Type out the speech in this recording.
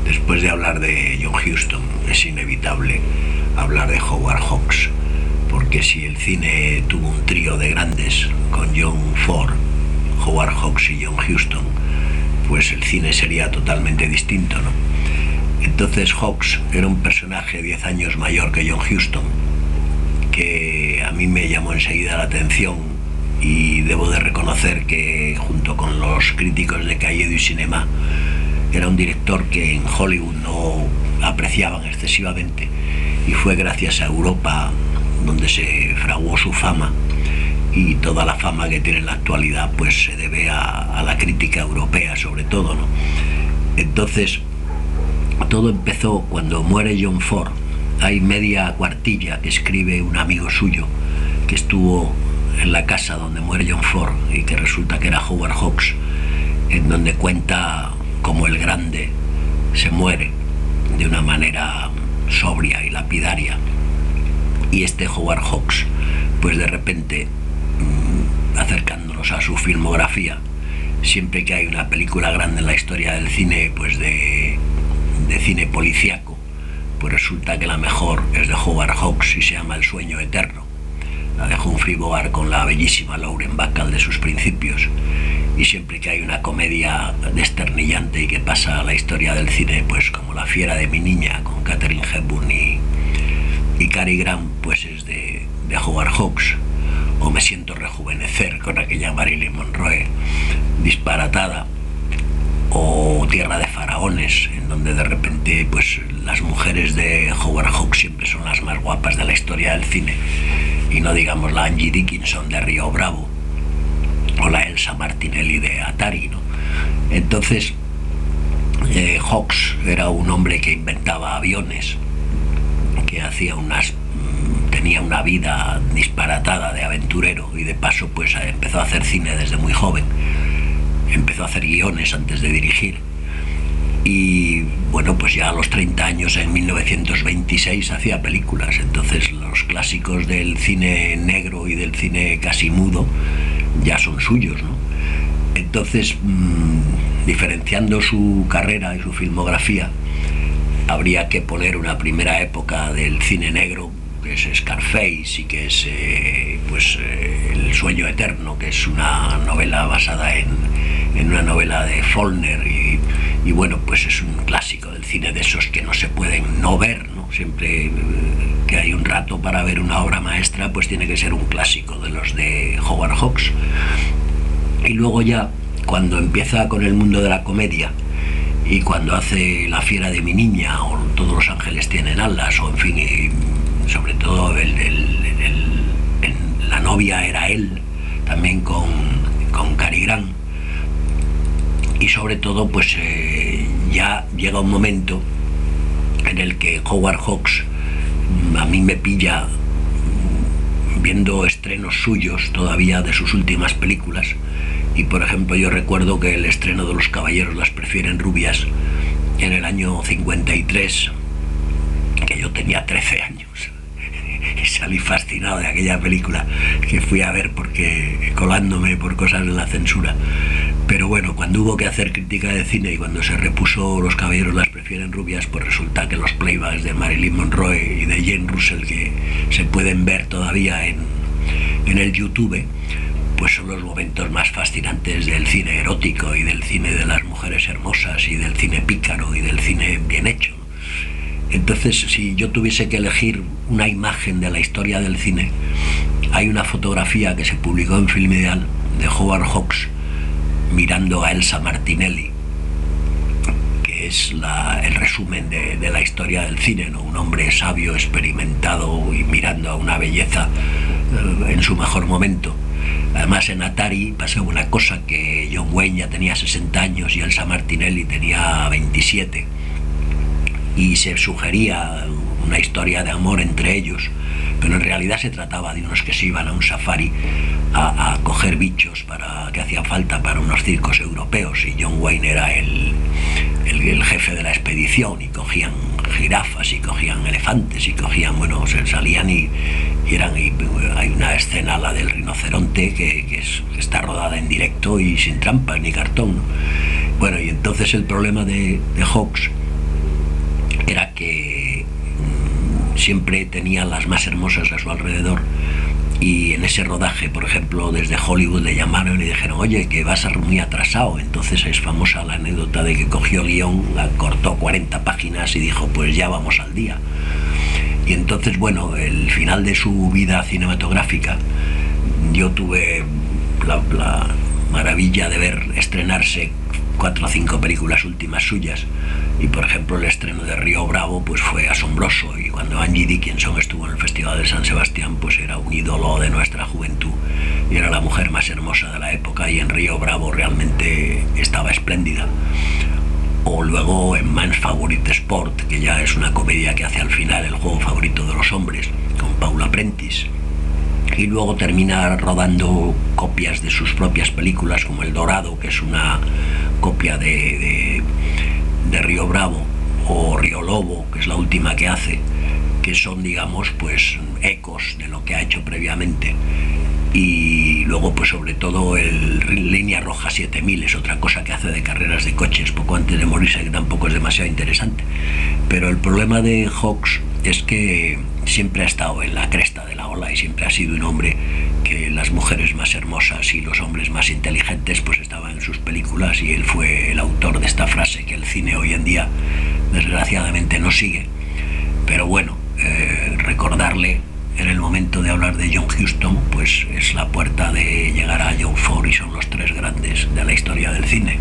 Después de hablar de John Huston, es inevitable hablar de Howard Hawks, porque si el cine tuvo un trío de grandes con John Ford, Howard Hawks y John Huston, pues el cine sería totalmente distinto, ¿no? Entonces Hawks era un personaje 10 años mayor que John Huston, que a mí me llamó enseguida la atención, y debo de reconocer que junto con los críticos de Cahiers du Cinéma era un director que en Hollywood no apreciaban excesivamente, y fue gracias a Europa donde se fraguó su fama, y toda la fama que tiene en la actualidad pues se debe a la crítica europea sobre todo, ¿no? Entonces todo empezó cuando muere John Ford. Hay media cuartilla que escribe un amigo suyo que estuvo en la casa donde muere John Ford y que resulta que era Howard Hawks, en donde cuenta cómo el grande se muere de una manera sobria y lapidaria, y este Howard Hawks pues de repente, acercándonos a su filmografía, siempre que hay una película grande en la historia del cine, pues de cine policíaco, pues resulta que la mejor es de Howard Hawks y se llama El sueño eterno, la de Humphrey Bogart con la bellísima Lauren Bacall de sus principios. Y siempre que hay una comedia desternillante y que pasa a la historia del cine, pues como La fiera de mi niña con Katharine Hepburn y Cary Grant, pues es de Howard Hawks. O Me siento rejuvenecer con aquella Marilyn Monroe disparatada, o Tierra de faraones, en donde de repente pues las mujeres de Howard Hawks siempre son las más guapas de la historia del cine, y no digamos la Angie Dickinson de Río Bravo o la Elsa Martinelli de Atari, ¿no? Entonces Hawks era un hombre que inventaba aviones, que tenía una vida disparatada de aventurero, y de paso pues empezó a hacer cine desde muy joven. Empezó a hacer guiones antes de dirigir, y bueno, pues ya a los 30 años, en 1926, hacía películas. Entonces los clásicos del cine negro y del cine casi mudo ya son suyos, ¿no? Entonces, diferenciando su carrera y su filmografía, habría que poner una primera época del cine negro, que es Scarface, y que es El sueño eterno, que es una novela basada en una novela de Faulkner, y bueno, pues es un clásico del cine, de esos que no se pueden no ver, ¿no? Siempre que hay un rato para ver una obra maestra, pues tiene que ser un clásico de los de Howard Hawks. Y luego ya, cuando empieza con el mundo de la comedia, y cuando hace La fiera de mi niña, o Todos los ángeles tienen alas, o en fin, y sobre todo La novia era él, también con Cary Grant. Y sobre todo pues ya llega un momento en el que Howard Hawks a mí me pilla viendo estrenos suyos todavía de sus últimas películas. Y por ejemplo, yo recuerdo que el estreno de Los caballeros las prefieren rubias en el año 53, que yo tenía 13 años, y salí fascinado de aquella película, que fui a ver porque colándome por cosas de la censura. Pero bueno, cuando hubo que hacer crítica de cine y cuando se repuso Los caballeros las prefieren rubias, pues resulta que los playbacks de Marilyn Monroe y de Jane Russell, que se pueden ver todavía en el YouTube, pues son los momentos más fascinantes del cine erótico y del cine de las mujeres hermosas y del cine pícaro y del cine bien hecho. Entonces, si yo tuviese que elegir una imagen de la historia del cine, hay una fotografía que se publicó en Film Ideal de Howard Hawks mirando a Elsa Martinelli, que es el resumen de la historia del cine, ¿no? Un hombre sabio, experimentado y mirando a una belleza en su mejor momento. Además, en Atari pasaba una cosa, que John Wayne ya tenía 60 años y Elsa Martinelli tenía 27, y se sugería una historia de amor entre ellos, pero en realidad se trataba de unos que se iban a un safari a coger bichos que hacían falta para unos circos europeos, y John Wayne era el jefe de la expedición, y cogían jirafas y cogían elefantes y cogían, bueno, se salían y hay una escena, la del rinoceronte, que está rodada en directo y sin trampas ni cartón, ¿no? Bueno, y entonces el problema de Hawks que siempre tenía las más hermosas a su alrededor, y en ese rodaje, por ejemplo, desde Hollywood le llamaron y le dijeron, oye, que vas a ser muy atrasado. Entonces es famosa la anécdota de que cogió el guión, cortó 40 páginas y dijo, pues ya vamos al día. Y entonces, bueno, el final de su vida cinematográfica, yo tuve la maravilla de ver estrenarse 4 o 5 películas últimas suyas, y por ejemplo el estreno de Río Bravo pues fue asombroso, y cuando Angie Dickinson estuvo en el Festival de San Sebastián pues era un ídolo de nuestra juventud y era la mujer más hermosa de la época, y en Río Bravo realmente estaba espléndida. O luego en Man's Favorite Sport, que ya es una comedia que hace al final el juego favorito de los hombres, con Paula Prentice. Y luego termina rodando copias de sus propias películas, como El Dorado, que es una copia de Río Bravo, o Río Lobo, que es la última que hace, que son, digamos, pues ecos de lo que ha hecho previamente. Y luego, pues sobre todo, el Línea Roja 7000 es otra cosa que hace de carreras de coches poco antes de morirse, que tampoco es demasiado interesante. Pero el problema de Hawks es que siempre ha estado en la cresta de la ola, y siempre ha sido un hombre que las mujeres más hermosas y los hombres más inteligentes pues estaban en sus películas, y él fue el autor de esta frase que el cine hoy en día desgraciadamente no sigue. Pero bueno, recordarle en el momento de hablar de John Huston pues es la puerta de llegar a John Ford, y son los 3 grandes de la historia del cine.